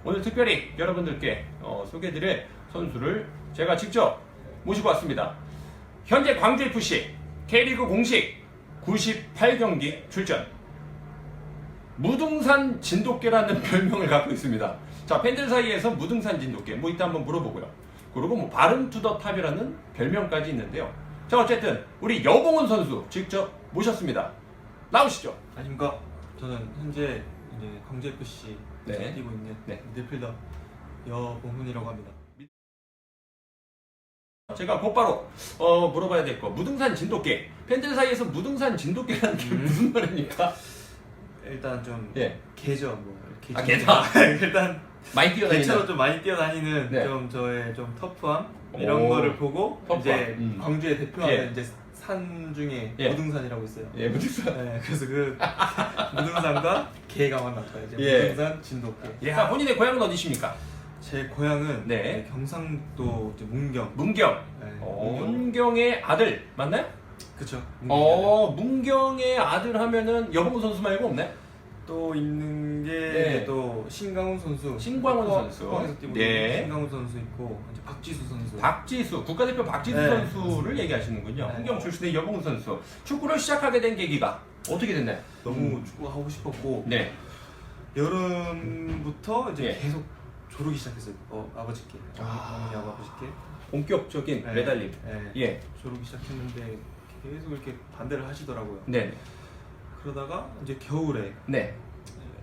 오늘 특별히 여러분들께 소개해드릴 선수를 제가 직접 모시고 왔습니다. 현재 광주FC K리그 공식 98경기 출전, 무등산 진돗개라는 별명을 갖고 있습니다. 자, 팬들 사이에서 무등산 진돗개 뭐 이따 한번 물어보고요. 그리고 뭐 바른 투더 탑이라는 별명까지 있는데요. 자, 어쨌든 우리 여봉은 선수 직접 모셨습니다. 나오시죠. 안녕하십니까. 저는 현재 이제 광주FC 네. 뛰고 있는 네. 미드필더 여봉훈이라고 합니다. 제가 곧바로 물어봐야 될 거, 무등산 진돗개. 팬들 사이에서 무등산 진돗개라는 게 무슨 말입니까? 일단 좀 예. 개죠, 뭐. 개 아, 개다. 일단 많이 뛰어다니는. 개처럼 좀 많이 뛰어다니는 네. 좀 저의 좀 터프함 이런 오. 거를 보고 터프함. 이제 광주에 대표하는 예. 이제 산 중에 예. 무등산이라고 있어요. 예, 무등산. 네, 그래서 그 무등산과 개가 만났다. 이제 예. 무등산 진돗개. 자, 본인의 고향은 어디십니까? 제 고향은 네. 경상도 이제 문경. 문경. 네, 문경의 아들 맞나요? 그쵸. 문경의 아들 하면은 여봉은 선수 말고 없네? 또 있는 게 네. 또 신강훈 선수. 신광훈 선수. 포항에서 뛰고 네. 있는 신강훈 선수 있고 이제 박지수 선수. 박지수, 국가대표 박지수 네. 선수를 얘기하시는군요. 네. 문경 출신의 여봉은 선수. 축구를 시작하게 된 계기가 어떻게 됐나요? 너무 축구 하고 싶었고 네. 여름부터 이제 예. 계속 조르기 시작했어요. 아버지께. 아. 어머니 아버지께. 본격적인 네. 매달림. 네. 예. 조르기 시작했는데 계속 이렇게 반대를 하시더라고요. 네. 그러다가 이제 겨울에 네.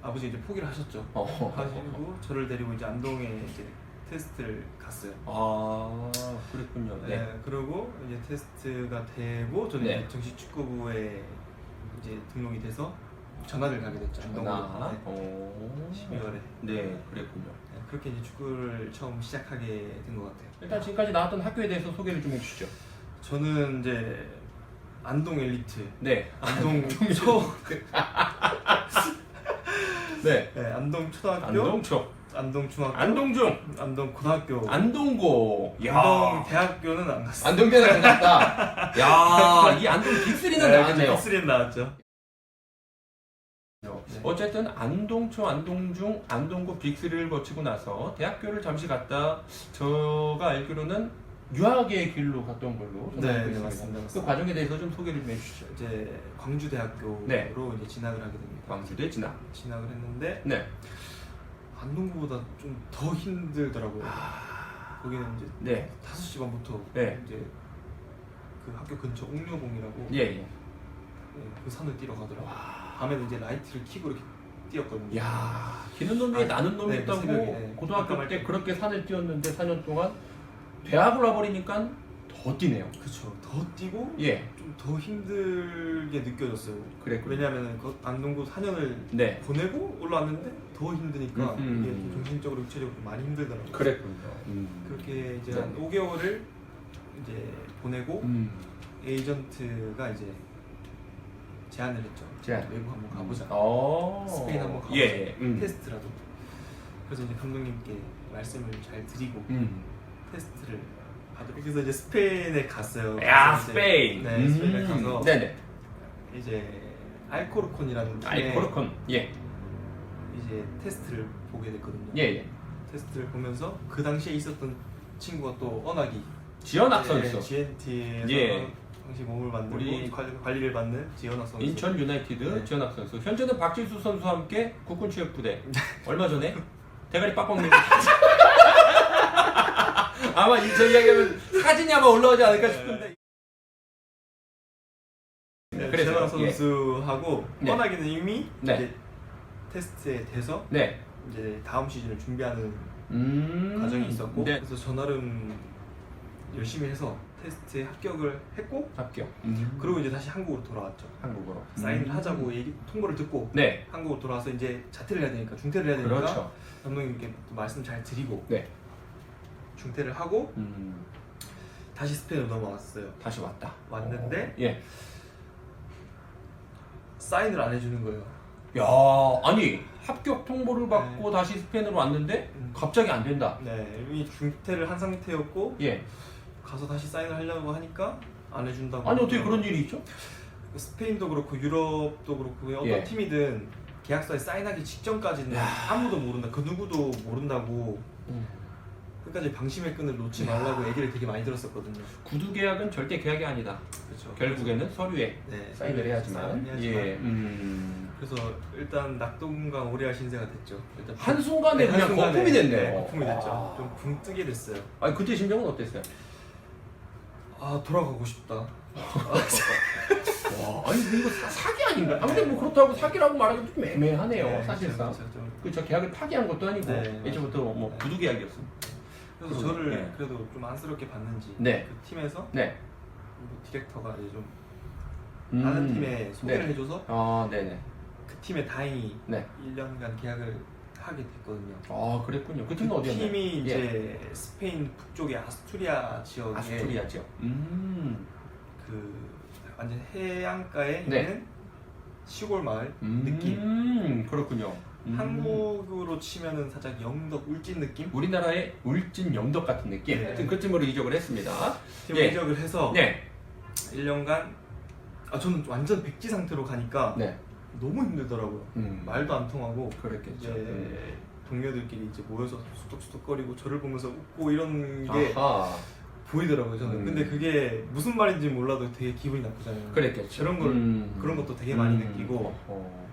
아버지 이제 포기를 하셨죠. 어. 하시고 저를 데리고 이제 안동에 이제 테스트를 갔어요. 아, 그랬군요. 네. 네. 그리고 이제 테스트가 되고 저는 네. 이제 정식 축구부에 이제 등록이 돼서 전화를 가게 됐죠. 안동으로. 나. 네. 12월에. 네, 그랬군요. 네, 그렇게 이제 축구를 처음 시작하게 된 것 같아요. 일단 지금까지 나왔던 학교에 대해서 소개를 좀 해주시죠. 저는 이제 안동 엘리트, 네. 안동 네. 네, 안동 초등학교, 안동초, 안동 중학교, 안동중, 안동 고등학교, 안동고, 안동 대학교는 안 갔어요. 안동대는 안 갔다. 야, 이 안동 빅3는 나왔네요. 빅3는 나왔죠. 네. 어쨌든 안동초, 안동중, 안동고 빅3를 거치고 나서 대학교를 잠시 갔다, 제가 알기로는 유학의 길로 갔던 걸로 저는 네, 알고 네, 있습니다. 맞습니다. 그 과정에 대해서 좀 소개를 좀 해주시죠. 이제 광주대학교로 네. 이제 진학을 하게 됩니다. 광주대 진학. 진학을 했는데 네. 안동구보다 좀 더 힘들더라고요. 거기는 이제 네. 5시 반부터 네. 이제 그 학교 근처 옥녀봉이라고 예, 예. 네, 그 산을 뛰러 가더라고요. 밤에는 이제 라이트를 켜고 이렇게 뛰었거든요. 야, 기는 놈이 나는 놈이 네, 있다고 새벽에, 네. 고등학교 때 깜깜할 그렇게 산을 뛰었는데 4년 동안 대학을 와버리니까 더 뛰네요. 그쵸. 더 뛰고 예, 좀 더 힘들게 느껴졌어요. 그랬군요. 왜냐하면 그 안동구 4년을 네, 보내고 올라왔는데 더 힘드니까 음. 이게 좀 정신적으로 육체적으로 좀 많이 힘들더라고요. 그랬군요. 그렇게 이제 네. 한 5개월을 이제 보내고 음. 에이전트가 이제 제안을 했죠. 제안. 외국 한번 가보자. 어. 스페인 한번 가보자. 예, 예. 테스트라도. 그래서 이제 감독님께 말씀을 잘 드리고 테스트를 받으러. 그래서 이제 스페인에 갔어요. 야, 그래서 이제 스페인. 네, 스페인에 가서 네네. 이제 알코르콘이라는 팀의 알코르콘. 예, 이제 테스트를 보게 됐거든요. 예, 예. 테스트를 보면서 그 당시에 있었던 친구가 또 언학이 지연학 선수. GNT에서 예. 당시 몸을 만들고 우리 관리를 받는 지현학 선수. 인천 유나이티드 네. 지연학 선수. 현재는 박지수 선수와 함께 국군 취획부대. 얼마 전에 대가리 빡빡 밀고. 아마 저 이야기하면 사진이 아마 올라오지 않을까 싶은데. 네, 그래서요. 지현학 선수하고 네. 언학이는 이미 네. 이제 테스트에 돼서 네. 이제 다음 시즌을 준비하는 과정이 있었고 네. 그래서 저 나름 열심히 해서 테스트에 합격을 했고 합격. 그리고 이제 다시 한국으로 돌아왔죠. 한국어로. 사인을 하자고 통보를 듣고 네. 한국으로 돌아와서 이제 자퇴를 해야 되니까 중퇴를 해야 되니까 그렇죠. 감독님께 또 말씀 잘 드리고 네. 중퇴를 하고 음. 다시 스페인으로 넘어왔어요. 다시 왔다. 왔는데 예. 사인을 안 해주는 거예요. 야, 아니 합격 통보를 받고 다시 스페인으로 왔는데 갑자기 안 된다. 네, 이미 중퇴를 한 상태였고 예. 가서 다시 사인을 하려고 하니까 안 해준다고. 아니 어떻게 그런 일이 있죠? 스페인도 그렇고 유럽도 그렇고 어떤 예. 팀이든 계약서에 사인하기 직전까지는 야. 아무도 모른다. 그 누구도 모른다고 끝까지 방심의 끈을 놓지 말라고 얘기를 되게 많이 들었었거든요. 구두 계약은 절대 계약이 아니다. 그렇죠. 결국에는 서류에 네, 사인을 해야지만. 예. 그래서 일단 낙동강 오리알 신세가 됐죠. 일단 한 순간에 그냥 한순간에, 거품이 됐네요. 네, 거품이 됐죠. 아. 좀 붕 뜨게 됐어요. 아니 그때 심정은 어땠어요? 아 돌아가고 싶다. 와, 아니 이거 사기 아닌가? 아무튼 뭐 그렇다고 사기라고 말하기 좀 애매하네요. 네, 사실상. 그렇죠, 좀. 그저 계약을 파기한 것도 아니고 네, 예전부터 뭐 네. 구두 계약이었습니다. 그래서 그러네. 저를 네. 그래도 좀 안쓰럽게 봤는지 네. 그 팀에서 네. 뭐 디렉터가 이제 좀 다른 팀에 소개를 네. 해줘서 아, 네네. 그 팀에 다행히 네. 1년간 계약을 하게 됐거든요. 아, 그랬군요. 그 팀은 어디였나요? 팀이 예. 이제 스페인 북쪽의 아스투리아 지역에 아스투리아죠. 그 완전 해안가에 네. 있는 시골 마을 느낌. 그렇군요. 한국으로 치면은 살짝 영덕 울진 느낌? 우리나라의 울진 영덕 같은 느낌. 네. 하여튼 그 팀으로 이적을 했습니다. 팀을 예. 이적을 해서 네. 1년간 저는 완전 백지 상태로 가니까 네. 너무 힘들더라고요. 말도 안 통하고 그랬겠죠. 이제 동료들끼리 이제 모여서 수덕수덕거리고 저를 보면서 웃고 이런 게 아하. 보이더라고요. 저는 근데 그게 무슨 말인지 몰라도 되게 기분이 나쁘잖아요. 그랬겠죠. 그런 걸 그런 것도 되게 많이 느끼고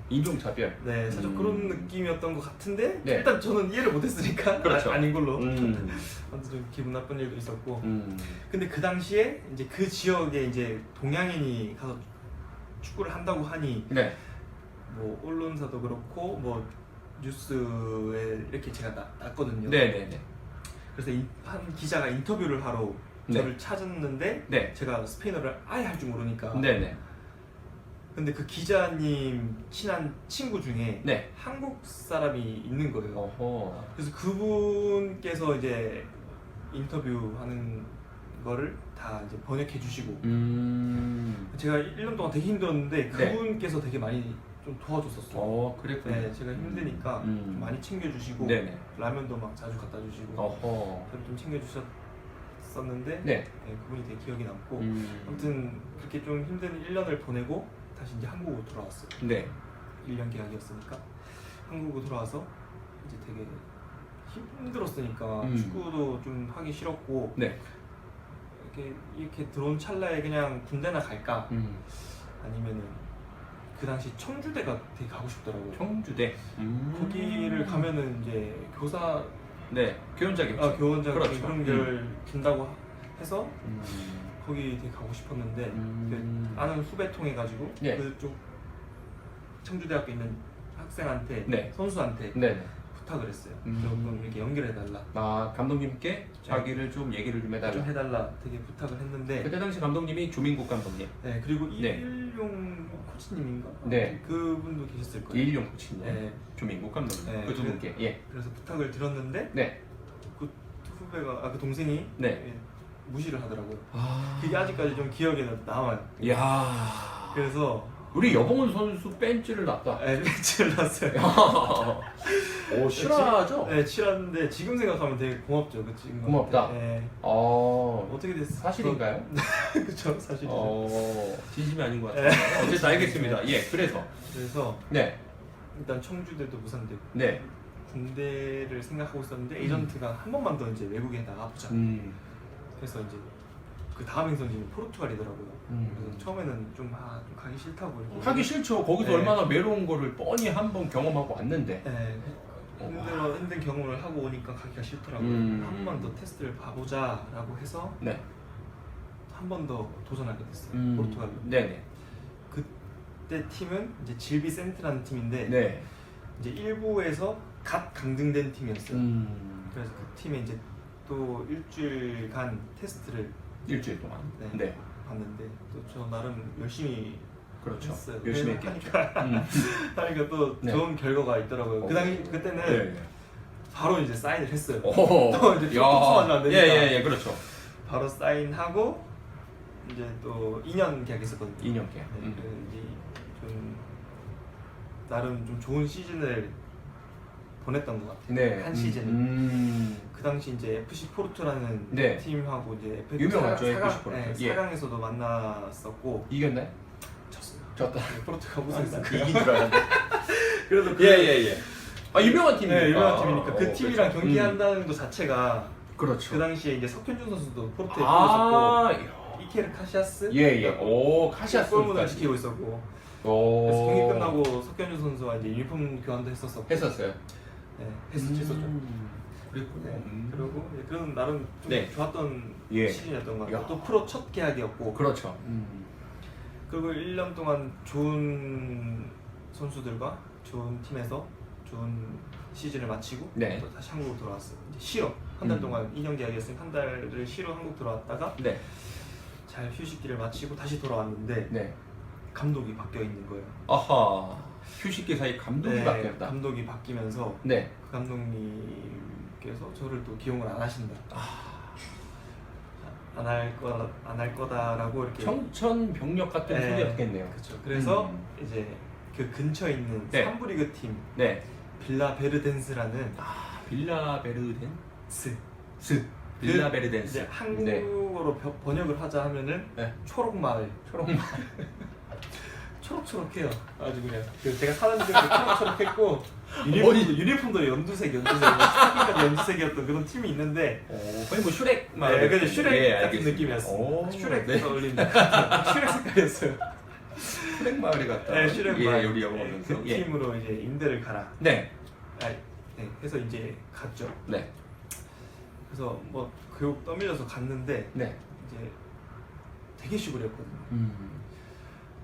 인종차별. 네 살짝 그런 느낌이었던 것 같은데 네. 일단 저는 이해를 못했으니까 그렇죠. 아닌 걸로 음. 아무튼 좀 기분 나쁜 일도 있었고 음. 근데 그 당시에 이제 그 지역에 이제 동양인이 가서 축구를 한다고 하니 네. 뭐 언론사도 그렇고 뭐 뉴스에 이렇게 제가 났거든요. 네네네. 그래서 한 기자가 인터뷰를 하러 네. 저를 찾았는데 네. 제가 스페인어를 아예 할 줄 모르니까 네네. 근데 그 기자님 친한 친구 중에 네. 한국 사람이 있는 거예요. 어허. 그래서 그분께서 이제 인터뷰하는 거를 다 이제 번역해 주시고 제가 1년 동안 되게 힘들었는데 그분께서 되게 많이 좀 도와줬었어요. 그랬군요. 네, 제가 힘드니까 좀 많이 챙겨주시고 네네. 라면도 막 자주 갖다 주시고 어허. 좀 챙겨주셨었는데 네. 그분이 되게 기억이 남고 음. 아무튼 그렇게 좀 힘든 1년을 보내고 다시 이제 한국으로 돌아왔어요. 네. 1년 계약이었으니까 한국으로 돌아와서 이제 되게 힘들었으니까 축구도 좀 하기 싫었고 네. 이렇게 들어온 찰나에 그냥 군대나 갈까 아니면은 그 당시 청주대가 되게 가고 싶더라고요. 청주대. 거기를 가면은 이제 교사 네. 교원 자격. 교원 자격 그렇죠. 그런 걸 준다고 해서 거기 되게 가고 싶었는데 그 아는 후배 통해 가지고 예. 그쪽 청주대학교 있는 학생한테 네. 선수한테 네. 부탁을 했어요. 조금 이렇게 연결해 달라. 아, 감독님께 자기를 좀 얘기를 좀 해달라. 좀 해달라 되게 부탁을 했는데 그때 당시 감독님이 조민국 감독님. 네 그리고 네. 이일용 코치님인가? 네. 그분도 계셨을 거예요. 이일용 코치님. 네. 조민국 감독님. 네, 그 두 분께. 예. 그래서 부탁을 드렸는데 네. 그 후배가 그 동생이 네. 예, 무시를 하더라고요. 아. 그게 아직까지 좀 기억에 남아요. 야. 그래서 우리 여봉은 선수 벤치를 놨다. 벤치를 놨어요. 오, 실화죠? 네, 칠하는데 지금 생각하면 되게 고맙죠. 그 지금 고맙다. 네. 어떻게 어떻게 됐어? 사실인가요? 그쵸 사실이죠. 진심이 아닌 것 같아요. 어쨌든 알겠습니다. 예, 그래서. 그래서 네. 일단 청주대도 무산되고 네. 군대를 생각하고 있었는데 에이전트가 한 번만 더 이제 외국에 나가보자. 그래서 이제 그 다음 행선지는 포르투갈이더라고요. 그래서 처음에는 좀 가기 싫다고 이렇게 하기 싫죠. 거기서 네. 얼마나 외로운 거를 뻔히 한번 경험하고 왔는데. 네, 힘든 경험을 하고 오니까 가기가 싫더라고요. 한 번만 더 테스트를 봐보자라고 해서 네. 한 번 더 도전하게 됐어요. 포르투갈로. 네네. 그때 팀은 이제 질비 센트라는 팀인데 네. 이제 일부에서 갓 강등된 팀이었어요. 그래서 그 팀에 이제 또 일주일간 테스트를 일주일 동안. 네. 네. 봤는데 또 저 나름 열심히 그렇죠. 했어요. 열심히 했겠죠. 하니까 또 네. 좋은 결과가 있더라고요. 그 당시 그때는 네. 바로 이제 사인을 했어요. 오. 또 이제 톡톡 맞으면 안 되니까. 예, 그렇죠. 바로 사인하고 이제 또 2년 계약했었거든요. 2년 계약. 네, 그래서 이제 좀 나름 좀 좋은 시즌을 보냈던 것 같아요. 네. 한 시즌. 그 당시 이제 FC 포르투라는 네. 팀하고 이제 유명하죠, FC 4강, 포르투. 네, 예. 4강에서도 만났었고 이겼나요? 졌어요. 졌다. 포르투가 우승했어요. 이긴 줄 알았는데. 그래서 예예예. 아 유명한 팀이니까. 네, 유명한 팀이니까 그 어, 팀이랑 그렇죠. 경기한다는 것 자체가 그렇죠. 그 당시에 이제 석현준 선수도 포르투에 아, 있었고 이케르 카시아스 예예. 오 카시아스 골문을 선수까지. 지키고 있었고 오. 그래서 경기 끝나고 석현준 선수와 이제 유니폼 교환도 했었고 했었어요. 네, 했었죠. 그랬군요. 네, 그리고 이제 그런 나름 좀 네. 좋았던 예. 시즌이었던 것 같아요. 야. 또 프로 첫 계약이었고 그렇죠. 그리고 1년 동안 좋은 선수들과 좋은 팀에서 좋은 시즌을 마치고 네. 또 다시 한국으로 돌아왔어요. 이제 쉬러 한 달 음. 동안 2년 계약이었으니까 한 달을 쉬러 한국 돌아왔다가 네. 잘 휴식기를 마치고 다시 돌아왔는데 네. 감독이 바뀌어 있는 거예요. 아하. 휴식기 사이 감독이 바뀌었다. 감독이 바뀌면서 네. 그 감독님께서 저를 또 기용을 안 하신다. 안 할 거다라고 이렇게 청천벽력 같은 네. 소리였겠네요. 그렇죠. 그래서 이제 그 근처에 있는 네. 3부 리그 팀 네. 빌라 베르덴스라는 빌라 베르덴스. 빌라 베르덴스. 이제 한국어로 번역을 하자 하면은 네. 초록 마을. 초록마. 초록초록해요. 아주 그냥 제가 사는 지역도 초록초록했고 유니폼도 연두색이었던 그런 팀이 있는데 거의 뭐 슈렉 네, 그냥 슈렉 예, 같은 알겠습니다. 느낌이었어요. 오, 슈렉 네. 떠올린다. 슈렉 색깔이었어요. 슈렉 마을에 갔다. 네, 슈렉 마을. 우리 영어 선수. 그 팀으로 이제 임대를 가라. 네. 네, 해서 이제 갔죠. 네. 그래서 뭐 교육 떠밀려서 갔는데 네. 이제 되게 시골이었거든요.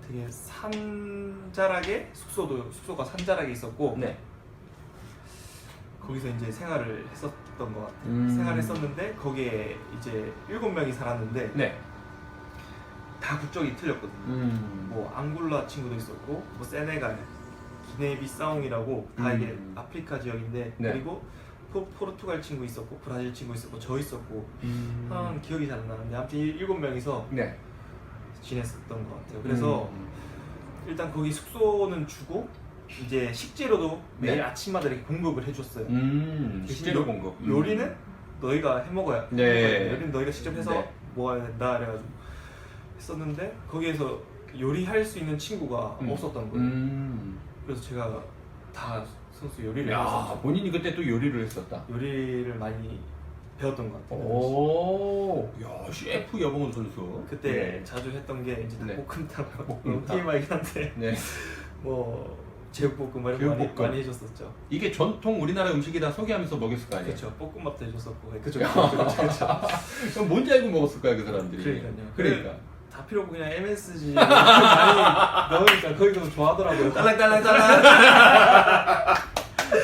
되게 산자락에 숙소가 산자락에 있었고 네. 거기서 이제 생활을 했었던 것 같아요. 음. 생활했었는데 거기에 이제 7명이 살았는데 네. 다 국적이 틀렸거든요. 뭐 앙골라 친구도 있었고 뭐 세네갈, 기네비사옹이라고 다 이게 아프리카 지역인데 네. 그리고 포르투갈 친구 있었고 브라질 친구 있었고 저 있었고 하나는 기억이 잘 안 나는데 아무튼 7명이서 네. 지냈었던 것 같아요. 그래서 일단 거기 숙소는 주고 이제 식재료도 매일 네. 아침마다 이렇게 공급을 해줬어요. 식재료 공급. 요리는 너희가 해먹어야. 네. 요리는 너희가 직접 해서 네. 먹어야 된다 그래가지고 했었는데 거기에서 요리할 수 있는 친구가 없었던 거예요. 그래서 제가 다 선수 요리를 야, 했었죠. 본인이 그때 또 요리를 했었다. 요리를 많이 배웠던 것 같아요. 오, 야, 셰프 여봉훈 선수. 그때 네. 자주 했던 게 이제 네. 닭볶음탕, 볶음탕. TMI긴 한데 네. 뭐 제육볶음 이런 거 제육볶음. 많이 해줬었죠. 이게 전통 우리나라 음식이다 소개하면서 먹였을 거 아니에요? 그렇죠. 볶음밥도 해줬었고 그죠. 그럼 뭔지 알고 먹었을 거야 그 사람들이. 그러니까요. 그러니까. 다 필요 없고 그냥 MSG 많이 넣으니까 거기 좀 좋아하더라고요. 딸랑딸랑딸랑.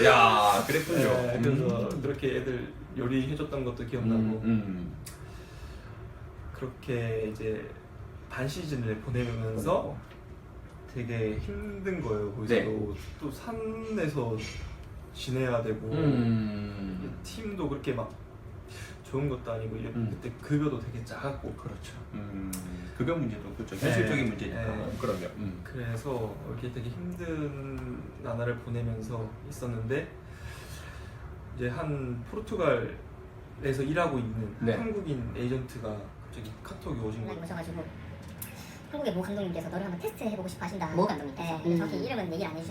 야, 그랬군요. 네, 그래서 그렇게 애들 요리해줬던 것도 기억나고 그렇게 이제 반 시즌을 보내면서 되게 힘든 거예요. 거기서도 네. 또 산에서 지내야 되고 팀도 그렇게 막 좋은 것도 아니고 그때 급여도 되게 작았고 그렇죠. 급여 문제도 그렇죠. 네. 현실적인 문제니까. 네. 그럼요. 그래서 이렇게 되게 힘든 나날을 보내면서 있었는데 이제 한 포르투갈에서 일하고 있는 네. 한국인 에이전트가 갑자기 카톡이 오신 거예요. 오셔가지고 한국의 모 감독님께서 너를 한번 테스트 해보고 싶어 하신다. 모 감독님? 네, 근데 정확히 이름은 얘기를 안 해주셨는데